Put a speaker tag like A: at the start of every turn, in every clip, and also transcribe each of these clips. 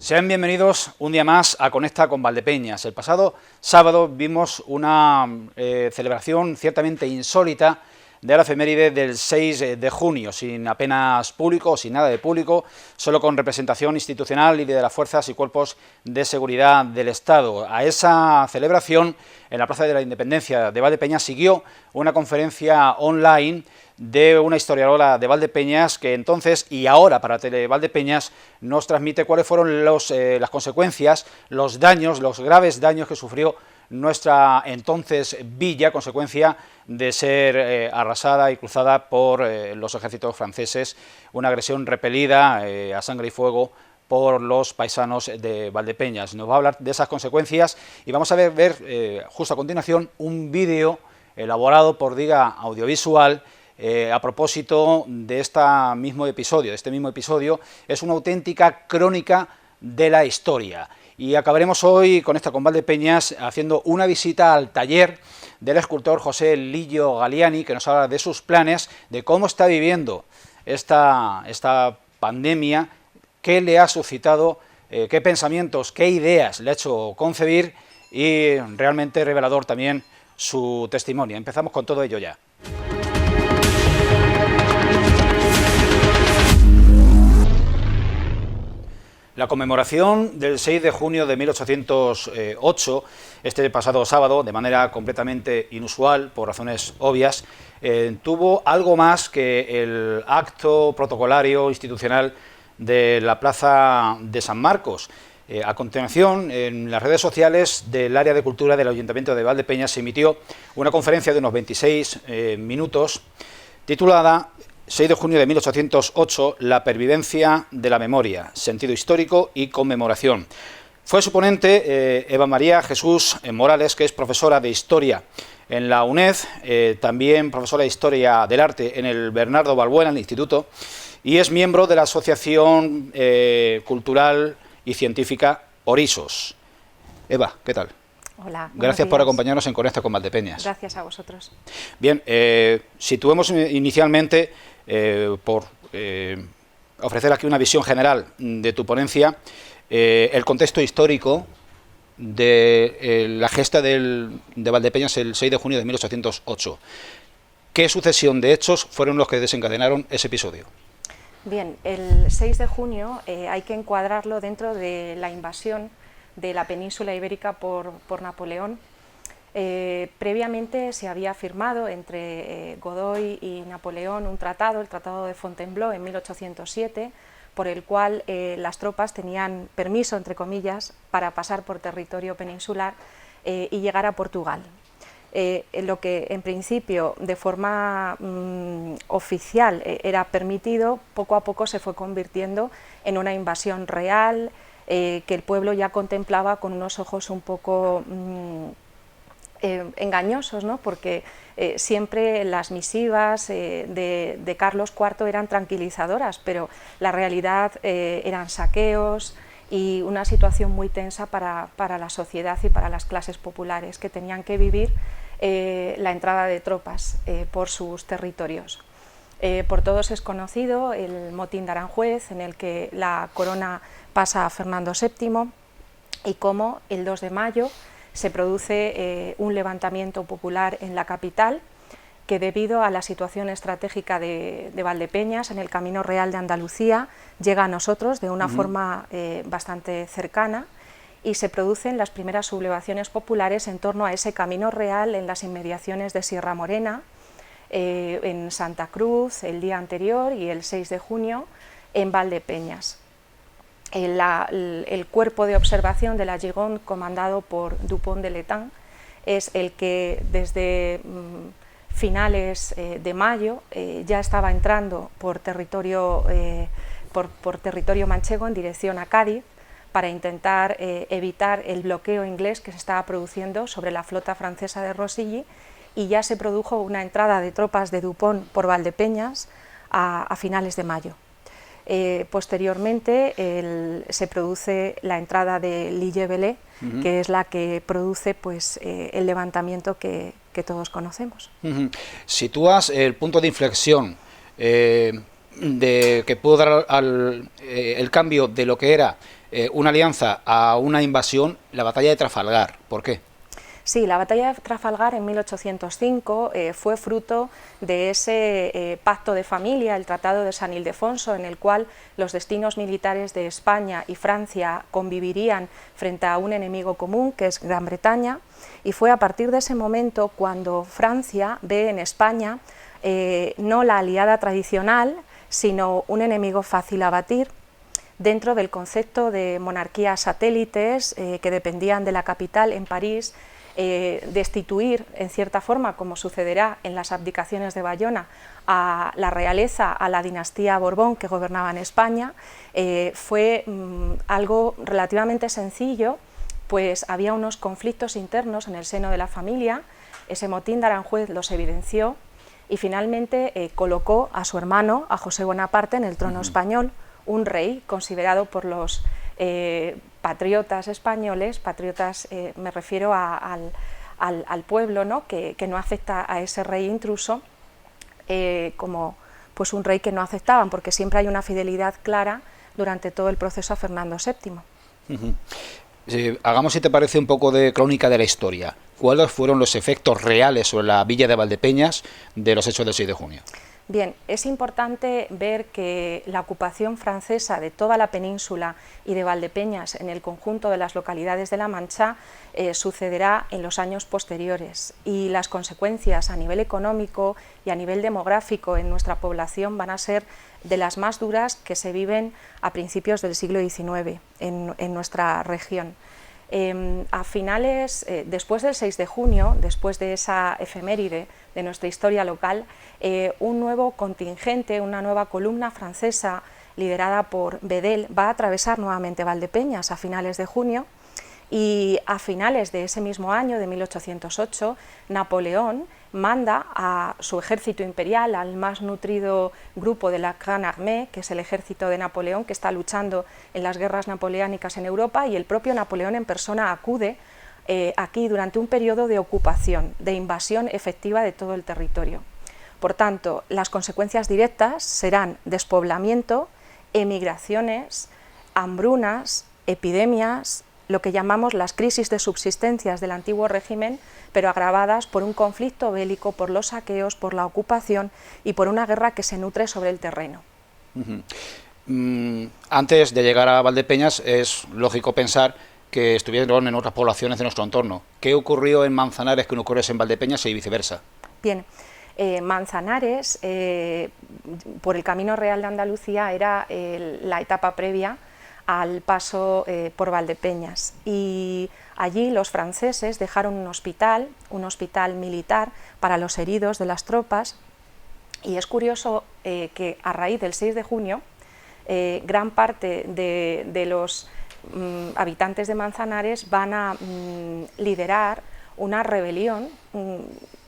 A: Sean bienvenidos un día más a Conecta con Valdepeñas. El pasado sábado vimos una celebración ciertamente insólita de la efeméride del 6 de junio, sin apenas público, sin nada de público, solo con representación institucional y de las fuerzas y cuerpos de seguridad del Estado. A esa celebración, en la Plaza de la Independencia de Valdepeñas, siguió una conferencia online de una historiadora de Valdepeñas que entonces y ahora para Tele Valdepeñas nos transmite cuáles fueron las consecuencias, los daños, los graves daños que sufrió nuestra entonces villa, consecuencia de ser arrasada y cruzada por los ejércitos franceses, una agresión repelida a sangre y fuego por los paisanos de Valdepeñas. Nos va a hablar de esas consecuencias y vamos a ver justo a continuación un vídeo elaborado por Diga Audiovisual a propósito de este mismo episodio. Es una auténtica crónica de la historia. Y acabaremos hoy con Valdepeñas haciendo una visita al taller del escultor José Lillo Galiani, que nos habla de sus planes, de cómo está viviendo esta pandemia, qué le ha suscitado, qué pensamientos, qué ideas le ha hecho concebir, y realmente revelador también su testimonio. Empezamos con todo ello ya. La conmemoración del 6 de junio de 1808, este pasado sábado, de manera completamente inusual, por razones obvias, tuvo algo más que el acto protocolario institucional de la Plaza de San Marcos. A continuación, en las redes sociales del área de cultura del Ayuntamiento de Valdepeñas se emitió una conferencia de unos 26 minutos titulada 6 de junio de 1808, la pervivencia de la memoria, sentido histórico y conmemoración. Fue su ponente Eva María Jesús Morales, que es profesora de Historia en la UNED, también profesora de Historia del Arte en el Bernardo Balbuena, en el Instituto, y es miembro de la Asociación Cultural y Científica Orisos. Eva, ¿qué tal?
B: Hola.
A: Gracias por acompañarnos en Conecta con Valdepeñas.
B: Gracias a vosotros.
A: Bien, situemos inicialmente, por ofrecer aquí una visión general de tu ponencia, el contexto histórico de la gesta de Valdepeñas el 6 de junio de 1808. ¿Qué sucesión de hechos fueron los que desencadenaron ese episodio?
B: Bien, el 6 de junio hay que encuadrarlo dentro de la invasión de la península ibérica por Napoleón. Previamente se había firmado entre Godoy y Napoleón un tratado, el Tratado de Fontainebleau, en 1807, por el cual las tropas tenían permiso, entre comillas, para pasar por territorio peninsular y llegar a Portugal. Lo que en principio de forma oficial era permitido, poco a poco se fue convirtiendo en una invasión real, que el pueblo ya contemplaba con unos ojos un poco engañosos, ¿no? Porque siempre las misivas de Carlos IV eran tranquilizadoras, pero la realidad eran saqueos y una situación muy tensa para la sociedad y para las clases populares que tenían que vivir la entrada de tropas por sus territorios. Por todos es conocido el motín de Aranjuez, en el que la corona pasa a Fernando VII, y cómo el 2 de mayo se produce un levantamiento popular en la capital, que debido a la situación estratégica de Valdepeñas, en el Camino Real de Andalucía, llega a nosotros de una forma bastante cercana, y se producen las primeras sublevaciones populares en torno a ese Camino Real en las inmediaciones de Sierra Morena, en Santa Cruz el día anterior, y el 6 de junio en Valdepeñas. El cuerpo de observación de la Gironde, comandado por Dupont de l'Étang, es el que desde finales de mayo ya estaba entrando por territorio manchego en dirección a Cádiz, para intentar evitar el bloqueo inglés que se estaba produciendo sobre la flota francesa de Rosilly, y ya se produjo una entrada de tropas de Dupont por Valdepeñas a finales de mayo. Posteriormente se produce la entrada de Lille-Bellay, que es la que produce pues, el levantamiento que todos conocemos.
A: Sitúas el punto de inflexión que pudo dar el cambio de lo que era una alianza a una invasión, la batalla de Trafalgar. ¿Por qué?
B: Sí, la batalla de Trafalgar en 1805 fue fruto de ese pacto de familia, el Tratado de San Ildefonso, en el cual los destinos militares de España y Francia convivirían frente a un enemigo común, que es Gran Bretaña, y fue a partir de ese momento cuando Francia ve en España no la aliada tradicional, sino un enemigo fácil a batir, dentro del concepto de monarquías satélites que dependían de la capital en París. Destituir, en cierta forma, como sucederá en las abdicaciones de Bayona, a la realeza, a la dinastía Borbón que gobernaba en España, fue algo relativamente sencillo, pues había unos conflictos internos en el seno de la familia. Ese motín de Aranjuez los evidenció y finalmente colocó a su hermano, a José Bonaparte, en el trono español, un rey considerado por los patriotas españoles, patriotas me refiero al pueblo, ¿no? que no acepta a ese rey intruso como pues un rey que no aceptaban, porque siempre hay una fidelidad clara durante todo el proceso a Fernando VII.
A: Hagamos, si te parece, un poco de crónica de la historia. ¿Cuáles fueron los efectos reales sobre la villa de Valdepeñas de los hechos del 6 de junio?
B: Bien, es importante ver que la ocupación francesa de toda la península y de Valdepeñas en el conjunto de las localidades de La Mancha sucederá en los años posteriores, y las consecuencias a nivel económico y a nivel demográfico en nuestra población van a ser de las más duras que se viven a principios del siglo XIX en nuestra región. A finales, después del 6 de junio, después de esa efeméride de nuestra historia local, un nuevo contingente, una nueva columna francesa liderada por Bedel va a atravesar nuevamente Valdepeñas a finales de junio, y a finales de ese mismo año, de 1808, Napoleón manda a su ejército imperial, al más nutrido grupo de la Grande Armée, que es el ejército de Napoleón, que está luchando en las guerras napoleónicas en Europa, y el propio Napoleón en persona acude aquí durante un periodo de ocupación, de invasión efectiva de todo el territorio. Por tanto, las consecuencias directas serán despoblamiento, emigraciones, hambrunas, epidemias, lo que llamamos las crisis de subsistencias del antiguo régimen, pero agravadas por un conflicto bélico, por los saqueos, por la ocupación y por una guerra que se nutre sobre el terreno.
A: Antes de llegar a Valdepeñas es lógico pensar que estuvieron en otras poblaciones de nuestro entorno. ¿Qué ocurrió en Manzanares que no ocurriese en Valdepeñas y viceversa?
B: Bien, Manzanares, por el Camino Real de Andalucía, era la etapa previa al paso por Valdepeñas, y allí los franceses dejaron un hospital militar para los heridos de las tropas, y es curioso que a raíz del 6 de junio gran parte de los habitantes de Manzanares van a liderar una rebelión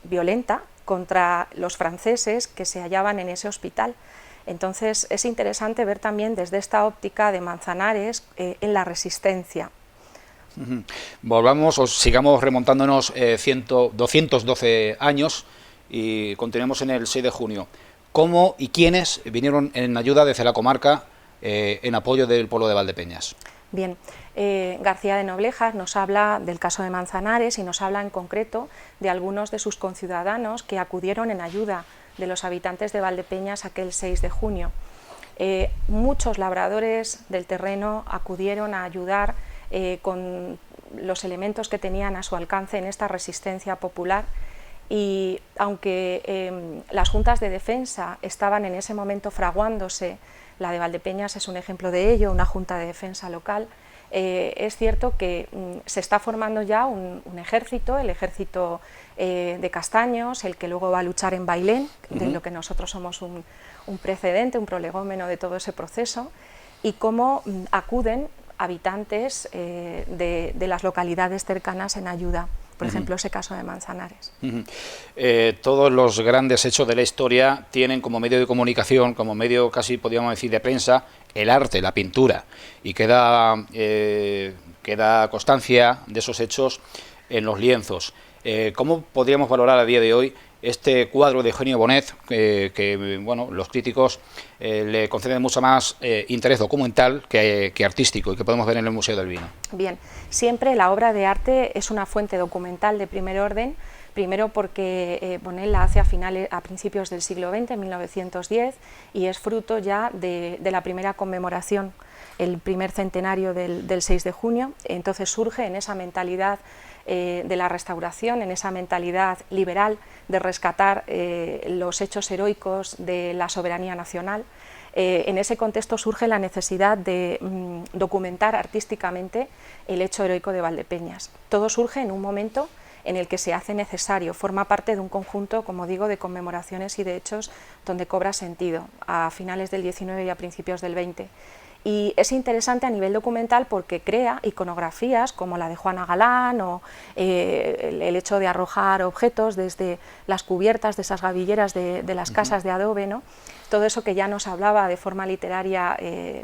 B: violenta contra los franceses que se hallaban en ese hospital. Entonces es interesante ver también desde esta óptica de Manzanares en la resistencia.
A: Volvamos o sigamos remontándonos 212 años y continuemos en el 6 de junio. ¿Cómo y quiénes vinieron en ayuda desde la comarca en apoyo del pueblo de Valdepeñas?
B: Bien, García de Noblejas nos habla del caso de Manzanares y nos habla en concreto de algunos de sus conciudadanos que acudieron en ayuda de los habitantes de Valdepeñas aquel 6 de junio. Muchos labradores del terreno acudieron a ayudar con los elementos que tenían a su alcance en esta resistencia popular, y aunque las juntas de defensa estaban en ese momento fraguándose, la de Valdepeñas es un ejemplo de ello, una junta de defensa local, es cierto que se está formando ya un ejército, el ejército de Castaños, el que luego va a luchar en Bailén, de lo que nosotros somos un precedente, un prolegómeno de todo ese proceso, y cómo acuden habitantes de las localidades cercanas en ayuda. Por ejemplo, ese caso de Manzanares.
A: Todos los grandes hechos de la historia tienen como medio de comunicación, como medio casi podríamos decir de prensa, el arte, la pintura, y queda constancia de esos hechos en los lienzos. ¿Cómo podríamos valorar a día de hoy este cuadro de Eugenio Bonet, que bueno, los críticos le conceden mucho más interés documental que artístico y que podemos ver en el Museo del Vino.
B: Bien, siempre la obra de arte es una fuente documental de primer orden. Primero porque Bonet la hace a principios del siglo XX, en 1910, y es fruto ya de la primera conmemoración, el primer centenario del 6 de junio, entonces surge en esa mentalidad de la restauración, en esa mentalidad liberal de rescatar los hechos heroicos de la soberanía nacional. En ese contexto surge la necesidad de documentar artísticamente el hecho heroico de Valdepeñas. Todo surge en un momento en el que se hace necesario, forma parte de un conjunto, como digo, de conmemoraciones y de hechos donde cobra sentido, a finales del 19 y a principios del 20. Y es interesante a nivel documental porque crea iconografías como la de Juana Galán o el hecho de arrojar objetos desde las cubiertas de esas gavilleras de las casas de adobe, ¿no? Todo eso que ya nos hablaba de forma literaria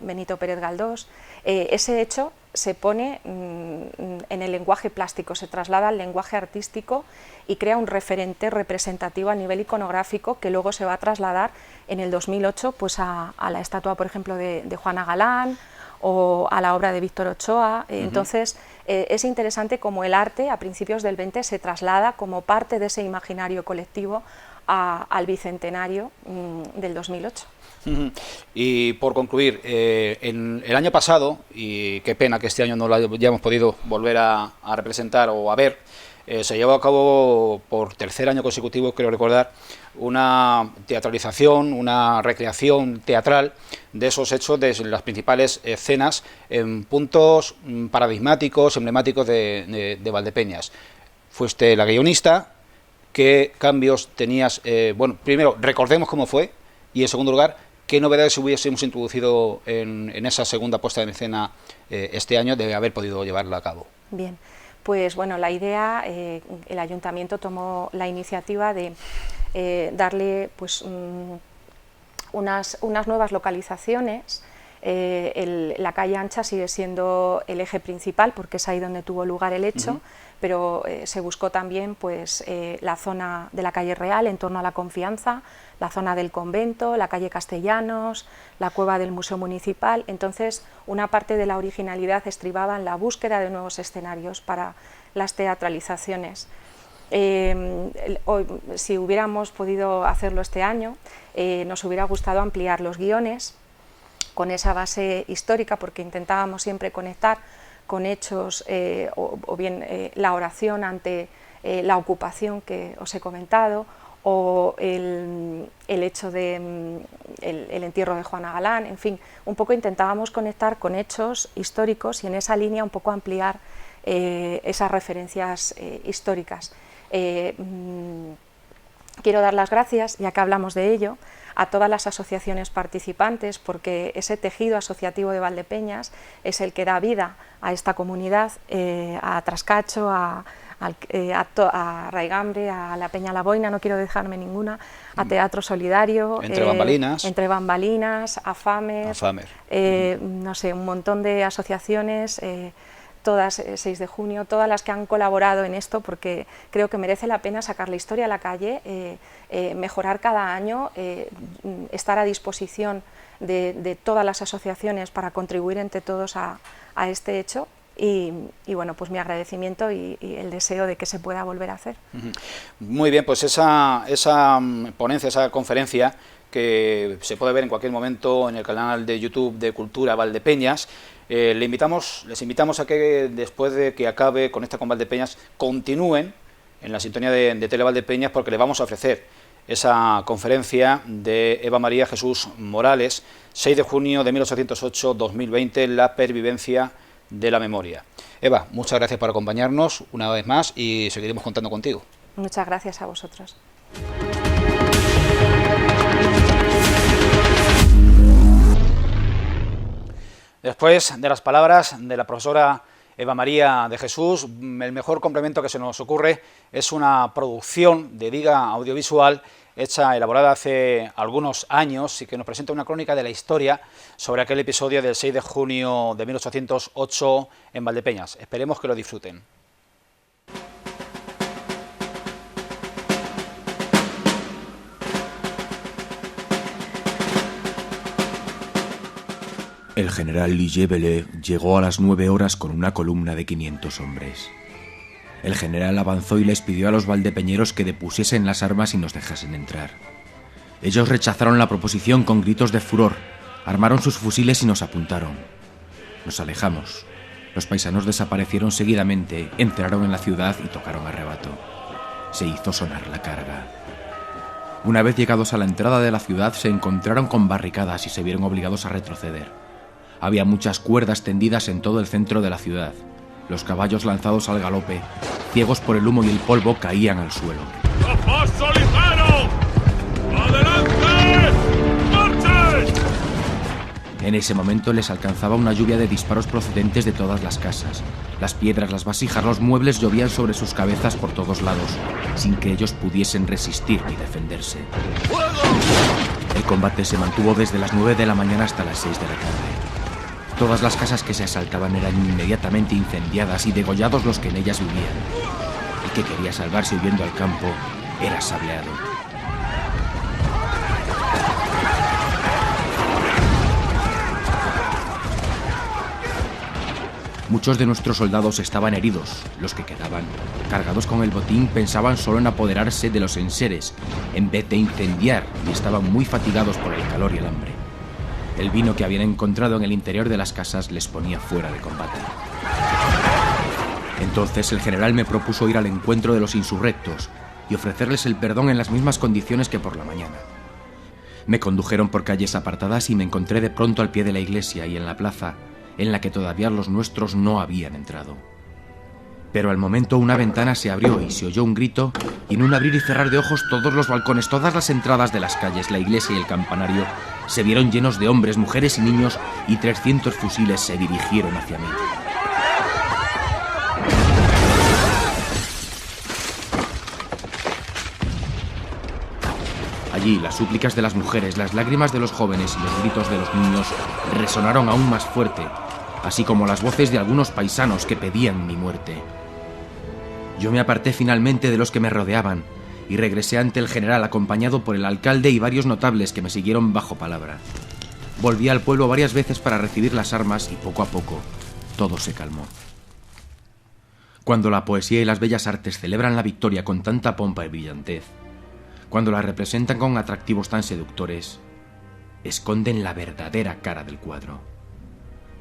B: Benito Pérez Galdós, ese hecho se pone en el lenguaje plástico, se traslada al lenguaje artístico y crea un referente representativo a nivel iconográfico que luego se va a trasladar en el 2008 pues a la estatua, por ejemplo, de Juana Galán o a la obra de Víctor Ochoa. Entonces es interesante cómo el arte a principios del 20 se traslada como parte de ese imaginario colectivo al bicentenario del 2008.
A: Y por concluir, en el año pasado, y qué pena que este año no lo hayamos podido volver a representar o a ver, se llevó a cabo por tercer año consecutivo, creo recordar, una teatralización, una recreación teatral de esos hechos, de las principales escenas en puntos paradigmáticos, emblemáticos de Valdepeñas. Fuiste la guionista. ¿Qué cambios tenías? Bueno, primero, recordemos cómo fue, y en segundo lugar, ¿qué novedades hubiésemos introducido en esa segunda puesta en escena este año de haber podido llevarla a cabo?
B: Bien, pues bueno, la idea, el Ayuntamiento tomó la iniciativa de darle pues unas nuevas localizaciones. La calle ancha sigue siendo el eje principal porque es ahí donde tuvo lugar el hecho, pero se buscó también pues, la zona de la calle Real en torno a la Confianza, la zona del convento, la calle Castellanos, la cueva del Museo Municipal. Entonces una parte de la originalidad estribaba en la búsqueda de nuevos escenarios para las teatralizaciones. Si hubiéramos podido hacerlo este año, nos hubiera gustado ampliar los guiones con esa base histórica, porque intentábamos siempre conectar con hechos o bien la oración ante la ocupación que os he comentado, o el hecho de el entierro de Juana Galán, en fin, un poco intentábamos conectar con hechos históricos y en esa línea un poco ampliar esas referencias históricas. Quiero dar las gracias, ya que hablamos de ello, a todas las asociaciones participantes, porque ese tejido asociativo de Valdepeñas es el que da vida a esta comunidad, a Trascacho, a Raigambre, a la Peña La Boina, no quiero dejarme ninguna, a Teatro Solidario, Entre Bambalinas, a FAMER, no sé, un montón de asociaciones, todas 6 de junio, todas las que han colaborado en esto, porque creo que merece la pena sacar la historia a la calle, mejorar cada año, estar a disposición de todas las asociaciones para contribuir entre todos a este hecho. Y bueno, pues mi agradecimiento y el deseo de que se pueda volver a hacer.
A: Muy bien, pues esa ponencia, esa conferencia que se puede ver en cualquier momento en el canal de YouTube de Cultura Valdepeñas. Les invitamos a que después de que acabe con esta con Valdepeñas continúen en la sintonía de Tele Valdepeñas, porque le vamos a ofrecer esa conferencia de Eva María Jesús Morales, 6 de junio de 1808-2020, la pervivencia de la memoria. Eva, muchas gracias por acompañarnos una vez más y seguiremos contando contigo.
B: Muchas gracias a vosotros.
A: Después de las palabras de la profesora Eva María de Jesús, el mejor complemento que se nos ocurre es una producción de Viga Audiovisual elaborada hace algunos años y que nos presenta una crónica de la historia sobre aquel episodio del 6 de junio de 1808 en Valdepeñas. Esperemos que lo disfruten.
C: El general Ligebelet llegó a las 9 horas con una columna de 500 hombres. El general avanzó y les pidió a los valdepeñeros que depusiesen las armas y nos dejasen entrar. Ellos rechazaron la proposición con gritos de furor, armaron sus fusiles y nos apuntaron. Nos alejamos. Los paisanos desaparecieron seguidamente, entraron en la ciudad y tocaron a rebato. Se hizo sonar la carga. Una vez llegados a la entrada de la ciudad, se encontraron con barricadas y se vieron obligados a retroceder. Había muchas cuerdas tendidas en todo el centro de la ciudad. Los caballos lanzados al galope, ciegos por el humo y el polvo, caían al suelo.
D: ¡A paso ligero! ¡Adelante! ¡Marchen!
C: En ese momento les alcanzaba una lluvia de disparos procedentes de todas las casas. Las piedras, las vasijas, los muebles llovían sobre sus cabezas por todos lados, sin que ellos pudiesen resistir ni defenderse.
D: ¡Fuego!
C: El combate se mantuvo desde las 9 de la mañana hasta las 6 de la tarde. Todas las casas que se asaltaban eran inmediatamente incendiadas y degollados los que en ellas vivían. El que quería salvarse huyendo al campo era sableado. Muchos de nuestros soldados estaban heridos. Los que quedaban, cargados con el botín, pensaban solo en apoderarse de los enseres, en vez de incendiar, y estaban muy fatigados por el calor y el hambre. El vino que habían encontrado en el interior de las casas les ponía fuera de combate. Entonces el general me propuso ir al encuentro de los insurrectos y ofrecerles el perdón en las mismas condiciones que por la mañana. Me condujeron por calles apartadas y me encontré de pronto al pie de la iglesia y en la plaza, en la que todavía los nuestros no habían entrado. Pero al momento una ventana se abrió y se oyó un grito, y en un abrir y cerrar de ojos todos los balcones, todas las entradas de las calles, la iglesia y el campanario se vieron llenos de hombres, mujeres y niños, y 300 fusiles se dirigieron hacia mí. Allí las súplicas de las mujeres, las lágrimas de los jóvenes y los gritos de los niños resonaron aún más fuerte, así como las voces de algunos paisanos que pedían mi muerte. Yo me aparté finalmente de los que me rodeaban y regresé ante el general acompañado por el alcalde y varios notables que me siguieron bajo palabra. Volví al pueblo varias veces para recibir las armas y poco a poco todo se calmó. Cuando la poesía y las bellas artes celebran la victoria con tanta pompa y brillantez, cuando la representan con atractivos tan seductores, esconden la verdadera cara del cuadro.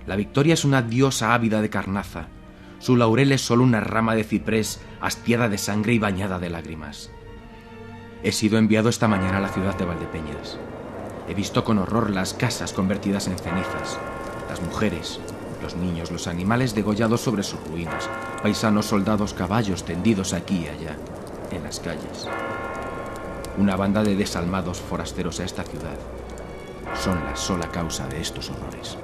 C: La victoria es una diosa ávida de carnaza. Su laurel es solo una rama de ciprés hastiada de sangre y bañada de lágrimas. He sido enviado esta mañana a la ciudad de Valdepeñas. He visto con horror las casas convertidas en cenizas, las mujeres, los niños, los animales degollados sobre sus ruinas, paisanos, soldados, caballos tendidos aquí y allá, en las calles. Una banda de desalmados forasteros a esta ciudad son la sola causa de estos horrores.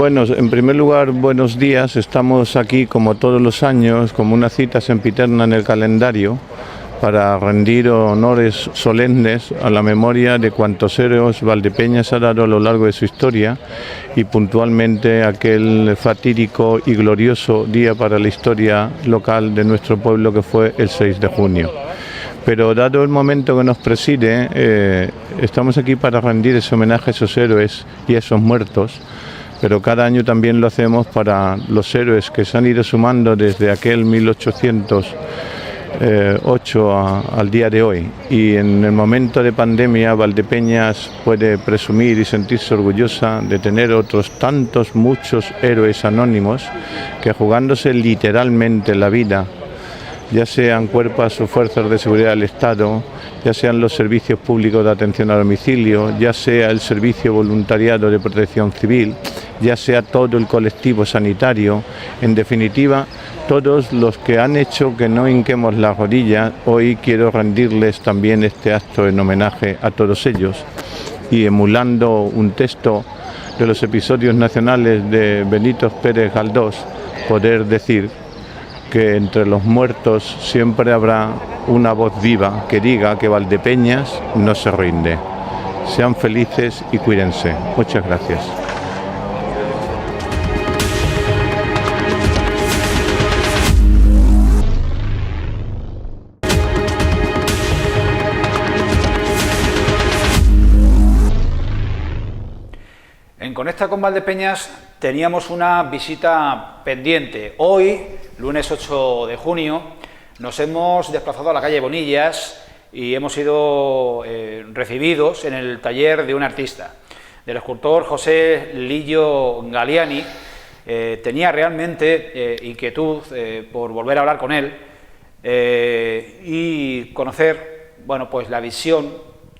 E: Bueno, en primer lugar, buenos días. Estamos aquí como todos los años, como una cita sempiterna en el calendario, para rendir honores solemnes a la memoria de cuantos héroes Valdepeñas ha dado a lo largo de su historia y puntualmente aquel fatídico y glorioso día para la historia local de nuestro pueblo que fue el 6 de junio. Pero dado el momento que nos preside, estamos aquí para rendir ese homenaje a esos héroes y a esos muertos, pero cada año también lo hacemos para los héroes que se han ido sumando desde aquel 1808 al día de hoy. Y en el momento de pandemia, Valdepeñas puede presumir y sentirse orgullosa de tener otros tantos, muchos héroes anónimos que, jugándose literalmente la vida, ya sean cuerpos o fuerzas de seguridad del Estado, ya sean los servicios públicos de atención a domicilio, ya sea el servicio voluntariado de protección civil, ya sea todo el colectivo sanitario, en definitiva, todos los que han hecho que no hinquemos la rodilla, hoy quiero rendirles también este acto en homenaje a todos ellos. Y emulando un texto de los episodios nacionales de Benito Pérez Galdós, poder decir que entre los muertos siempre habrá una voz viva que diga que Valdepeñas no se rinde. Sean felices y cuídense. Muchas gracias.
A: En Conecta con Valdepeñas teníamos una visita pendiente. Hoy, lunes 8 de junio, nos hemos desplazado a la calle Bonillas y hemos sido recibidos en el taller de un artista, del escultor José Lillo Galiani. Tenía realmente inquietud por volver a hablar con él y conocer, bueno, pues la visión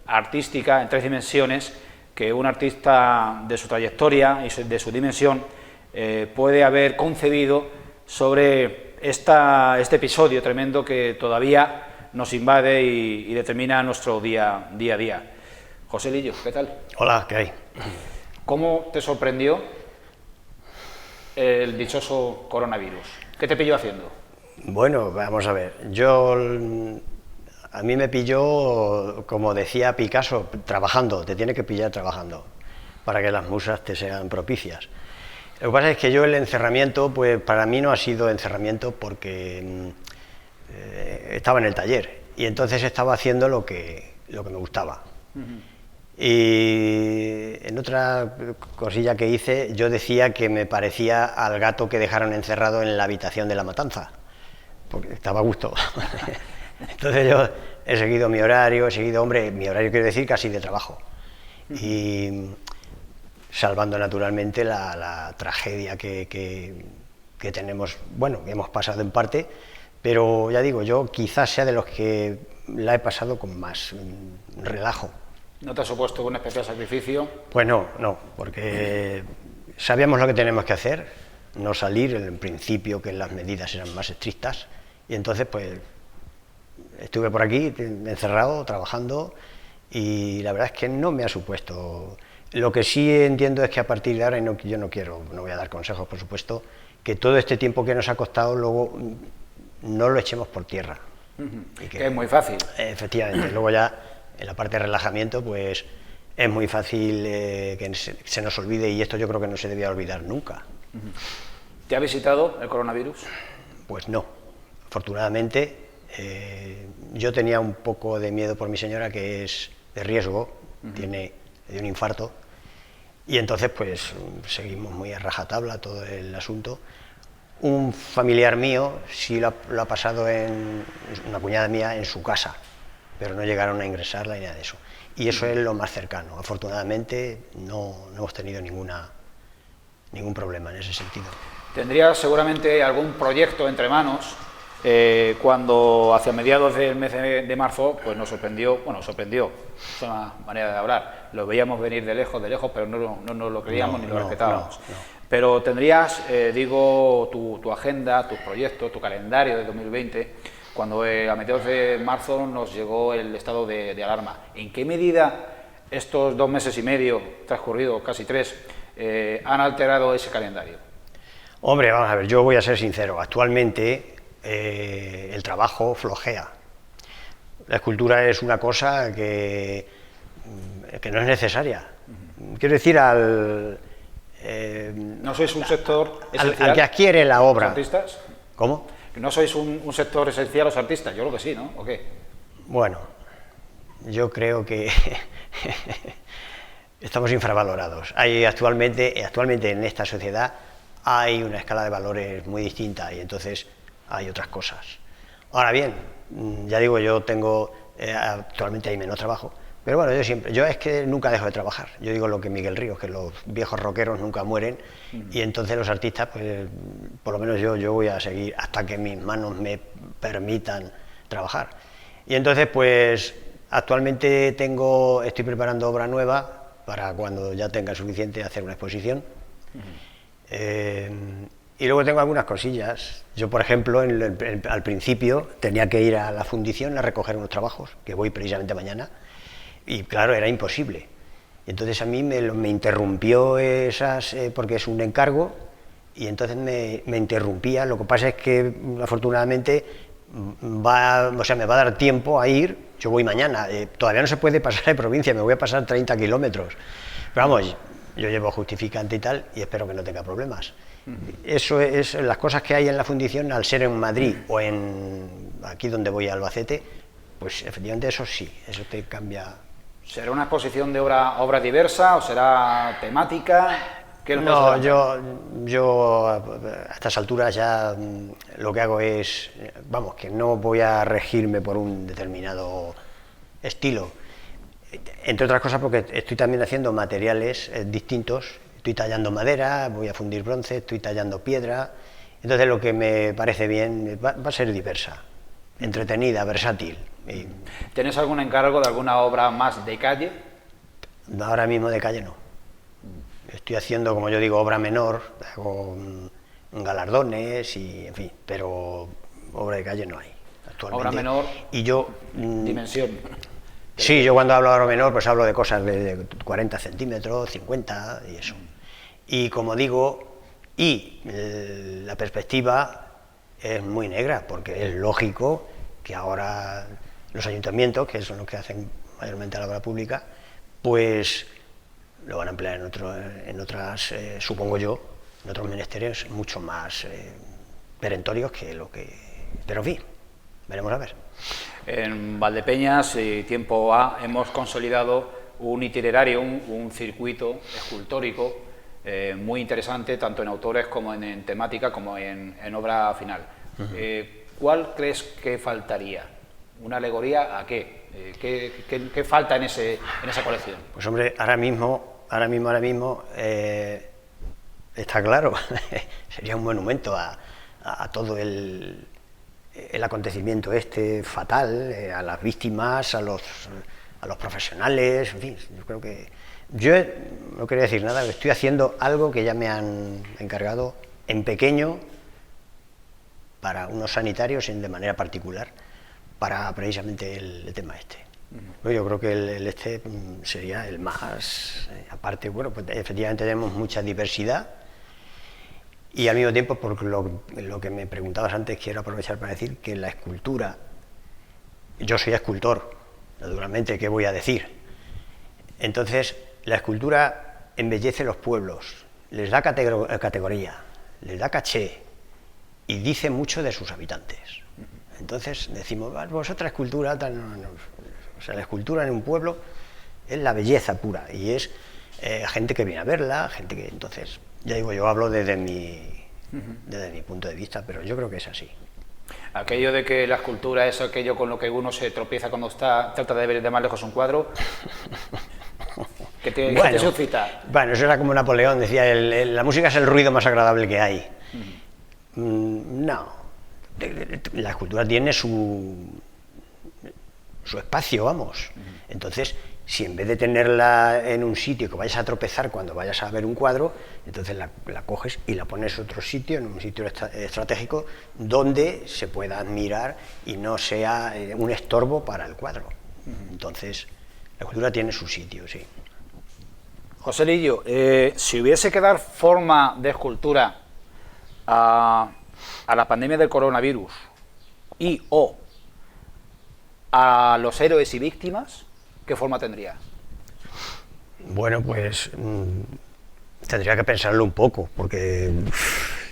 A: artística en 3 dimensiones que un artista de su trayectoria y de su dimensión puede haber concebido sobre este episodio tremendo que todavía nos invade y determina nuestro día a día. José Lillo, ¿qué tal?
F: Hola, ¿qué hay?
A: ¿Cómo te sorprendió el dichoso coronavirus? ¿Qué te pilló haciendo?
F: Bueno, vamos a ver, a mí me pilló, como decía Picasso, trabajando, te tiene que pillar trabajando, para que las musas te sean propicias. Lo que pasa es que yo el encerramiento, pues para mí no ha sido encerramiento porque estaba en el taller y entonces estaba haciendo lo que me gustaba. Y en otra cosilla que hice, yo decía que me parecía al gato que dejaron encerrado en la habitación de la matanza, porque estaba a gusto. Entonces yo he seguido mi horario, mi horario quiero decir casi de trabajo, y salvando naturalmente la tragedia que tenemos, bueno, que hemos pasado en parte, pero ya digo, yo quizás sea de los que la he pasado con más relajo.
A: ¿No te ha supuesto un especial sacrificio?
F: Pues no, porque sabíamos lo que tenemos que hacer, no salir, en principio que las medidas eran más estrictas, y entonces pues estuve por aquí encerrado, trabajando, y la verdad es que no me ha supuesto. Lo que sí entiendo es que a partir de ahora, y no voy a dar consejos por supuesto, que todo este tiempo que nos ha costado luego no lo echemos por tierra.
A: Y que es muy fácil.
F: Efectivamente, luego ya en la parte de relajamiento pues es muy fácil que se nos olvide, y esto yo creo que no se debía olvidar nunca.
A: ¿Te ha visitado el coronavirus?
F: Pues no, afortunadamente. Yo tenía un poco de miedo por mi señora, que es de riesgo, le dio un infarto, y entonces pues seguimos muy a rajatabla todo el asunto. Un familiar mío sí lo ha pasado, una cuñada mía, en su casa, pero no llegaron a ingresarla ni nada de eso, y eso es lo más cercano. Afortunadamente no hemos tenido ningún problema en ese sentido.
A: ¿Tendrías seguramente algún proyecto entre manos? Cuando hacia mediados del mes de marzo pues nos sorprendió, es una manera de hablar, lo veíamos venir de lejos, pero no lo creíamos ni lo respetábamos. Pero tendrías, tu agenda, tus proyectos, tu calendario de 2020, cuando a mediados de marzo nos llegó el estado de alarma. ¿En qué medida estos 2 meses y medio transcurridos, casi 3, han alterado ese calendario?
F: Hombre, vamos a ver, yo voy a ser sincero, actualmente el trabajo flojea. La escultura es una cosa que no es necesaria. Quiero decir,
A: ¿No sois un sector esencial?
F: al que adquiere la obra.
A: ¿Los artistas?
F: ¿Cómo?
A: ¿No sois un sector esencial los artistas? Yo creo que sí, ¿no? ¿O qué?
F: Bueno, yo creo que estamos infravalorados. Hay actualmente en esta sociedad hay una escala de valores muy distinta y entonces hay otras cosas. Ahora bien, ya digo, yo tengo, actualmente hay menos trabajo, pero bueno, yo es que nunca dejo de trabajar. Yo digo lo que Miguel Ríos, que los viejos rockeros nunca mueren, y entonces los artistas, pues por lo menos yo voy a seguir hasta que mis manos me permitan trabajar. Y entonces, pues actualmente estoy preparando obra nueva para cuando ya tenga suficiente hacer una exposición. Y luego tengo algunas cosillas. Yo, por ejemplo, al principio tenía que ir a la fundición a recoger unos trabajos, que voy precisamente mañana, y claro, era imposible. Y entonces a mí me interrumpió porque es un encargo, y entonces me interrumpía. Lo que pasa es que, afortunadamente, me va a dar tiempo a ir. Yo voy mañana, todavía no se puede pasar de provincia, me voy a pasar 30 kilómetros. Pero vamos, yo llevo justificante y tal, y espero que no tenga problemas. Eso es las cosas que hay en la fundición, al ser en Madrid o aquí donde voy a Albacete, pues efectivamente eso sí, eso te cambia.
A: ¿Será una exposición de obra diversa o será temática?
F: No, yo a estas alturas ya lo que hago es, vamos, que no voy a regirme por un determinado estilo, entre otras cosas porque estoy también haciendo materiales distintos. Estoy tallando madera, voy a fundir bronce, estoy tallando piedra, entonces lo que me parece bien va a ser diversa, entretenida, versátil.
A: ¿Tienes algún encargo de alguna obra más de calle?
F: Ahora mismo de calle no. Estoy haciendo, como yo digo, obra menor, hago galardones y, en fin, pero obra de calle no hay actualmente.
A: Obra menor,
F: y yo,
A: dimensión.
F: Sí, yo cuando hablo de obra menor, pues hablo de cosas de 40 centímetros, 50 y eso. Y como digo, la perspectiva es muy negra, porque es lógico que ahora los ayuntamientos, que son los que hacen mayormente la obra pública, pues lo van a emplear en otras, supongo yo, en otros menesteres mucho más perentorios que lo que... Pero en fin, veremos a ver.
A: En Valdepeñas, tiempo A, hemos consolidado un itinerario, un circuito escultórico muy interesante, tanto en autores como en temática, como en obra final. ¿Cuál crees que faltaría? ¿Una alegoría a qué? ¿Qué falta en esa colección? Pues
F: hombre, ahora mismo está claro, sería un monumento a todo el acontecimiento fatal, a las víctimas, a los profesionales, en fin, yo creo que... Yo no quería decir nada, estoy haciendo algo que ya me han encargado en pequeño para unos sanitarios de manera particular, para precisamente el tema este. Yo creo que el sería el más... aparte, bueno, pues efectivamente tenemos mucha diversidad, y al mismo tiempo, por lo que me preguntabas antes, quiero aprovechar para decir que la escultura, yo soy escultor, naturalmente, ¿qué voy a decir? Entonces, la escultura embellece los pueblos, les da categoría, les da caché, y dice mucho de sus habitantes. Entonces decimos, pues otra escultura, tal, no. O sea, la escultura en un pueblo es la belleza pura, y es gente que viene a verla, gente que... Entonces, ya digo, yo hablo desde mi punto de vista, pero yo creo que es así.
A: Aquello de que la escultura es aquello con lo que uno se tropieza cuando trata de ver de más lejos un cuadro, ¿qué te suscita?
F: Bueno, eso era como Napoleón, decía, la música es el ruido más agradable que hay. No, la escultura tiene su espacio, vamos. Entonces, si en vez de tenerla en un sitio que vayas a tropezar cuando vayas a ver un cuadro, entonces la coges y la pones en otro sitio, en un sitio estratégico, donde se pueda admirar y no sea un estorbo para el cuadro. Entonces, la escultura tiene su sitio, sí.
A: José Lillo, si hubiese que dar forma de escultura a la pandemia del coronavirus y o a los héroes y víctimas, ¿qué forma tendría?
F: Bueno, pues tendría que pensarlo un poco, porque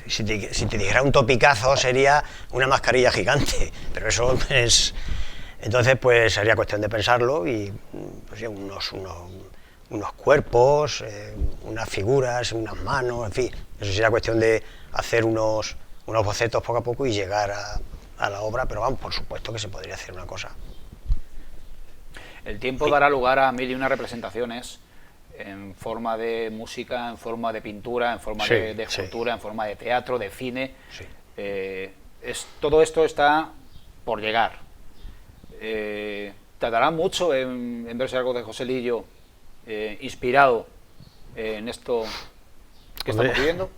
F: si te dijera un topicazo sería una mascarilla gigante, pero eso es... Entonces pues sería cuestión de pensarlo y pues, sí, unos cuerpos, unas figuras, unas manos, en fin, eso sería cuestión de hacer unos bocetos poco a poco y llegar a la obra, pero vamos, por supuesto que se podría hacer una cosa.
A: El tiempo dará lugar a mil y una representaciones en forma de música, en forma de pintura, en forma
F: Sí,
A: de escultura,
F: sí.
A: en forma de teatro, de cine.
F: Sí.
A: Todo esto está por llegar. ¿Tardará mucho en verse algo de José Lillo inspirado en esto que estamos viviendo?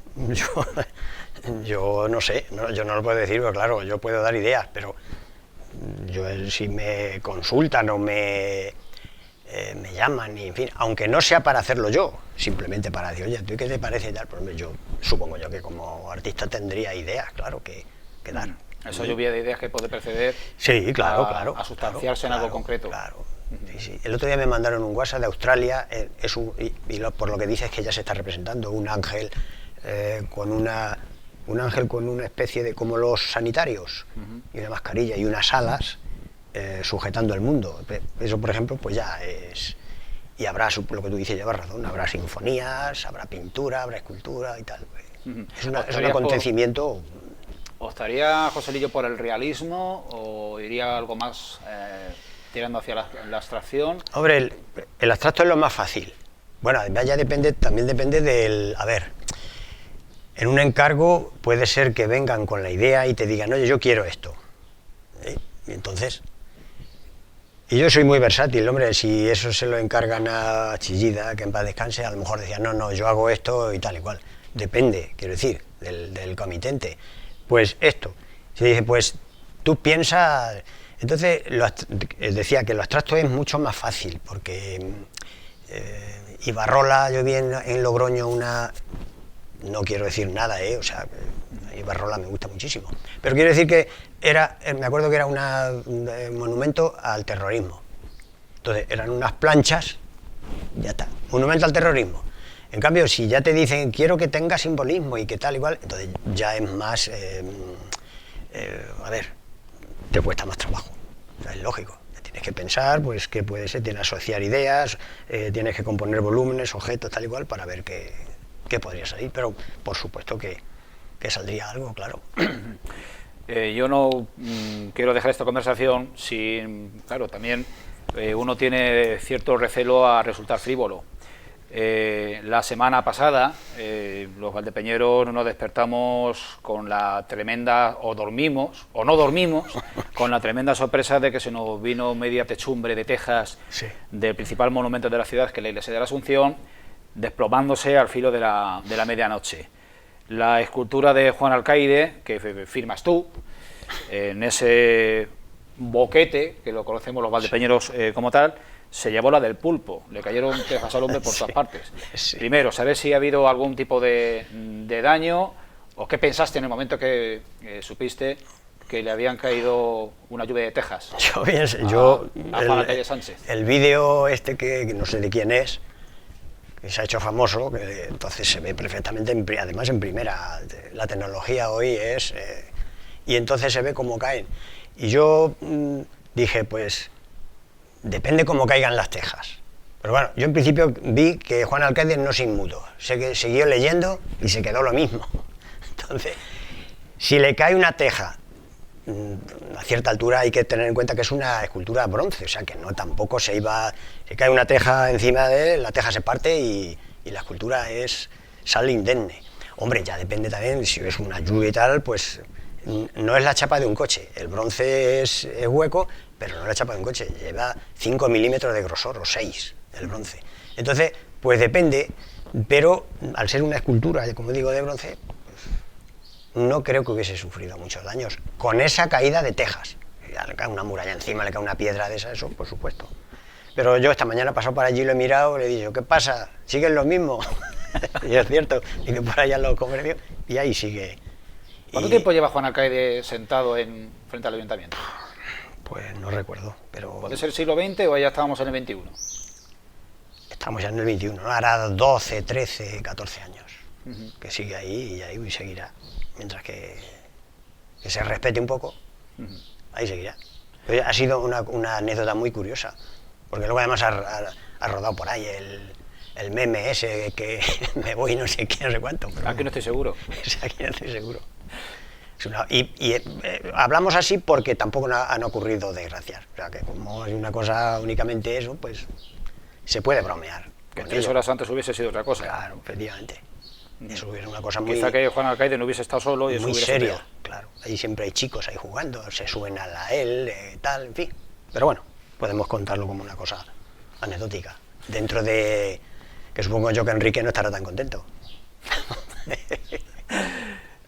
F: Yo no sé, yo no lo puedo decir, pero claro, yo puedo dar ideas, pero si me consultan o me llaman, y en fin, aunque no sea para hacerlo yo, simplemente para decir, oye, ¿tú qué te parece y tal? Pues yo supongo yo que como artista tendría ideas, claro, que dar.
A: Esa lluvia de ideas que puede preceder
F: Sí, claro,
A: a sustanciarse en algo concreto.
F: Claro. Sí. El otro día me mandaron un WhatsApp de Australia, por lo que dices que ya se está representando un ángel con una especie de, como los sanitarios, y una mascarilla y unas alas sujetando el mundo. Eso, por ejemplo, pues ya es... Y habrá, lo que tú dices, llevas razón, habrá sinfonías, habrá pintura, habrá escultura y tal. Es un acontecimiento...
A: ¿Optaría José Lillo por el realismo o iría algo más tirando hacia la abstracción?
F: Hombre, el abstracto es lo más fácil. Bueno, además ya también depende del... A ver, en un encargo puede ser que vengan con la idea y te digan, oye, yo quiero esto. Y entonces... Y yo soy muy versátil, hombre, si eso se lo encargan a Chillida, que en paz descanse, a lo mejor decían, no, yo hago esto y tal y cual. Depende, quiero decir, del comitente. Pues esto, se dice, pues tú piensas... Entonces, decía que lo abstracto es mucho más fácil, porque Ibarrola, yo vi en Logroño no quiero decir nada, o sea, Ibarrola me gusta muchísimo, pero quiero decir que me acuerdo que era un monumento al terrorismo. Entonces, eran unas planchas, ya está, monumento al terrorismo. En cambio, si ya te dicen, quiero que tenga simbolismo y que tal igual, entonces ya es más, a ver, te cuesta más trabajo, o sea, es lógico. Tienes que pensar, pues, qué puede ser, tienes que asociar ideas, tienes que componer volúmenes, objetos, tal igual, para ver qué podría salir, pero por supuesto que saldría algo, claro.
A: Yo no quiero dejar esta conversación sin, claro, también uno tiene cierto recelo a resultar frívolo. La semana pasada los valdepeñeros nos despertamos con la tremenda, o dormimos, o no dormimos, con la tremenda sorpresa de que se nos vino media techumbre de tejas
F: Sí.
A: del principal monumento de la ciudad, que es la iglesia de la Asunción, desplomándose al filo de la medianoche. La escultura de Juan Alcaide, que firmas tú, en ese boquete, que lo conocemos los valdepeñeros como tal, se llevó la del pulpo, le cayeron tejas al hombre por todas partes.
F: Sí.
A: Primero, saber si ha habido algún tipo de daño, o qué pensaste en el momento que supiste que le habían caído una lluvia de tejas a Juan Alcaide Sánchez.
F: El vídeo que no sé de quién es, que se ha hecho famoso, que entonces se ve perfectamente, además en primera, la tecnología hoy es... y entonces se ve cómo caen. Y yo dije, pues... Depende cómo caigan las tejas. Pero bueno, yo en principio vi que Juan Alcaide no se inmutó. Siguió leyendo y se quedó lo mismo. Entonces, si le cae una teja a cierta altura, hay que tener en cuenta que es una escultura bronce, o sea que no tampoco se cae una teja encima de él, la teja se parte y la escultura sale indemne. Hombre, ya depende también, si es una lluvia y tal, pues no es la chapa de un coche. El bronce es hueco, pero no es la chapa de un coche, lleva 5 milímetros de grosor o 6 el bronce. Entonces, pues depende, pero al ser una escultura, como digo, de bronce, pues, no creo que hubiese sufrido muchos daños con esa caída de tejas. Le cae una muralla encima, le cae una piedra de esa, eso por supuesto. Pero yo esta mañana he pasado por allí, lo he mirado, le he dicho, ¿qué pasa? ¿Siguen lo mismo? Y es cierto, y que por allá los comercios, y ahí sigue.
A: ¿Cuánto tiempo lleva Juan Alcaide sentado frente al ayuntamiento?
F: Pues no recuerdo, pero...
A: ¿Puede ser el siglo XX o ya estábamos en el XXI?
F: Estamos ya en el XXI, ¿no? Hará 12, 13, 14 años que sigue ahí y ahí seguirá. Mientras que se respete un poco, ahí seguirá. Pero ha sido una anécdota muy curiosa, porque luego además ha rodado por ahí el meme ese que me voy no sé qué, no sé cuánto. Pero
A: aquí no estoy seguro.
F: Aquí no estoy seguro. Hablamos así porque tampoco han ocurrido desgracias. O sea, que como es una cosa únicamente eso, pues se puede bromear.
A: Que 3 horas antes hubiese sido otra cosa.
F: Claro, efectivamente. Eso hubiera una cosa muy...
A: Quizá que Juan Alcaide no hubiese estado solo y eso
F: muy
A: hubiera
F: seria,
A: sido...
F: claro. Ahí siempre hay chicos ahí jugando, se suben a él, tal, en fin. Pero bueno, podemos contarlo como una cosa anecdótica. Dentro de... que supongo yo que Enrique no estará tan contento.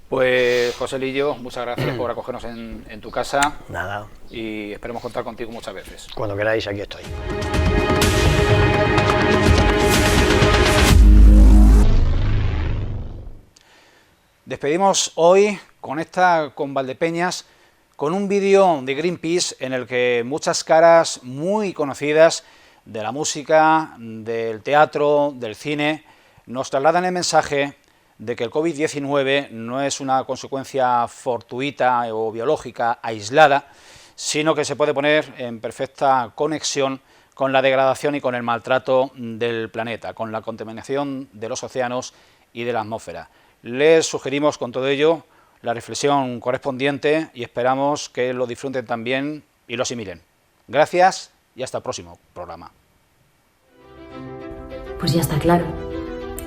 A: Pues, José Lillo, muchas gracias por acogernos en tu casa.
F: Nada.
A: Y esperemos contar contigo muchas veces.
F: Cuando queráis, aquí estoy.
A: Despedimos hoy con Valdepeñas, con un vídeo de Greenpeace en el que muchas caras muy conocidas de la música, del teatro, del cine, nos trasladan el mensaje de que el COVID-19 no es una consecuencia fortuita o biológica aislada, sino que se puede poner en perfecta conexión con la degradación y con el maltrato del planeta, con la contaminación de los océanos y de la atmósfera. Les sugerimos con todo ello la reflexión correspondiente y esperamos que lo disfruten también y lo asimilen. Gracias y hasta el próximo programa.
G: Pues ya está claro.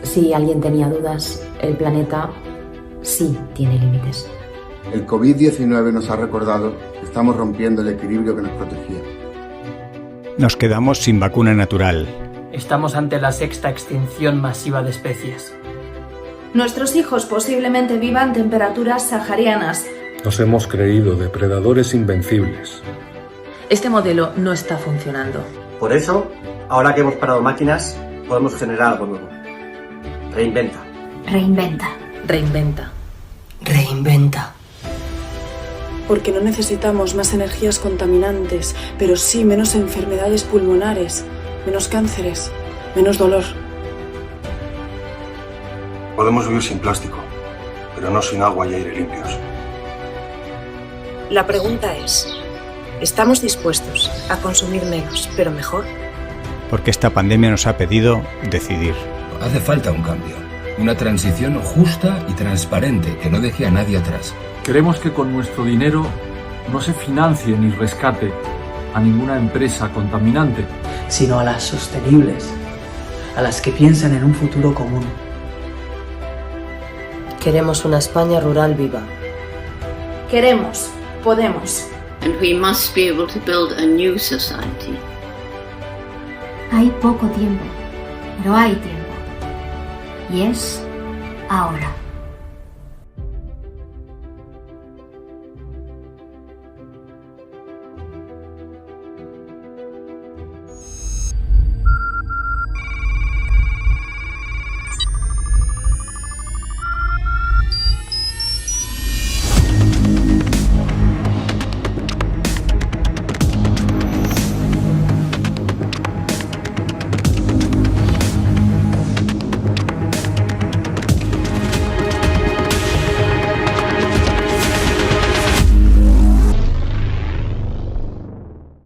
G: Si alguien tenía dudas, el planeta sí tiene límites.
H: El COVID-19 nos ha recordado que estamos rompiendo el equilibrio que nos protegía.
I: Nos quedamos sin vacuna natural.
J: Estamos ante la 6ª extinción masiva de especies.
K: Nuestros hijos posiblemente vivan temperaturas saharianas.
L: Nos hemos creído depredadores invencibles.
G: Este modelo no está funcionando.
M: Por eso, ahora que hemos parado máquinas, podemos generar algo nuevo. Reinventa.
K: Reinventa.
G: Reinventa.
K: Reinventa.
N: Porque no necesitamos más energías contaminantes, pero sí menos enfermedades pulmonares, menos cánceres, menos dolor.
L: Podemos vivir sin plástico, pero no sin agua y aire limpios.
O: La pregunta es, ¿estamos dispuestos a consumir menos, pero mejor?
I: Porque esta pandemia nos ha pedido decidir.
C: Hace falta un cambio, una transición justa y transparente que no deje a nadie atrás.
P: Queremos que con nuestro dinero no se financie ni rescate a ninguna empresa contaminante,
Q: sino a las sostenibles, a las que piensan en un futuro común.
G: Queremos una España rural viva.
K: Queremos, podemos.
R: And we must be able to build a new society.
S: Hay poco tiempo, pero hay tiempo. Y es ahora.